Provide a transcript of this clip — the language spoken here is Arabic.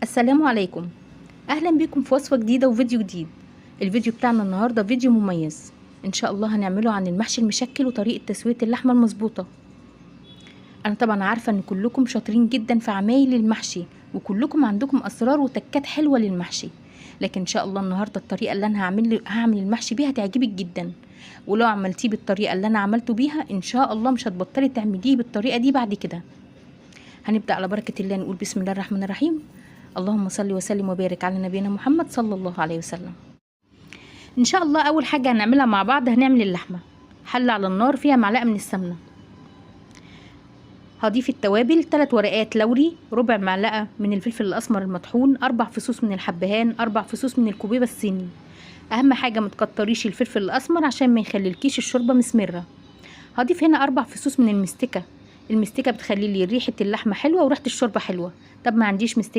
السلام عليكم. اهلا بكم في وصفة جديدة وفيديو جديد. الفيديو بتاعنا النهاردة فيديو مميز ان شاء الله، هنعمله عن المحشي المشكل وطريقة تسوية اللحمة المظبوطة. انا طبعا عارفة ان كلكم شاطرين جدا في عمايل المحشي، وكلكم عندكم اسرار وتكات حلوة للمحشي، لكن ان شاء الله النهاردة الطريقة اللي انا هعمل المحشي بيها تعجبك جدا. ولو عملتيه بالطريقة اللي انا عملته بيها ان شاء الله مش هتبطلي تعمليه بالطريقة دي بعد كده. هنبدأ على بركة الله، نقول بسم الله الرحمن الرحيم. اللهم صل وسلم وبارك على نبينا محمد صلى الله عليه وسلم. ان شاء الله اول حاجه هنعملها مع بعض هنعمل اللحمه. حله على النار فيها معلقه من السمنه. هضيف التوابل 3 ورقات لوري، ربع معلقه من الفلفل الاسمر المطحون، 4 فصوص من الحبهان، 4 فصوص من الكوبيبه الصيني. اهم حاجه ما تكتريش الفلفل الاسمر عشان ما يخليلكيش الشوربه مسمره. هضيف هنا 4 فصوص من المستكه. المستكه بتخلي لي ريحه اللحمه حلوه وريحه الشوربه حلوه. طب ما عنديش مستكه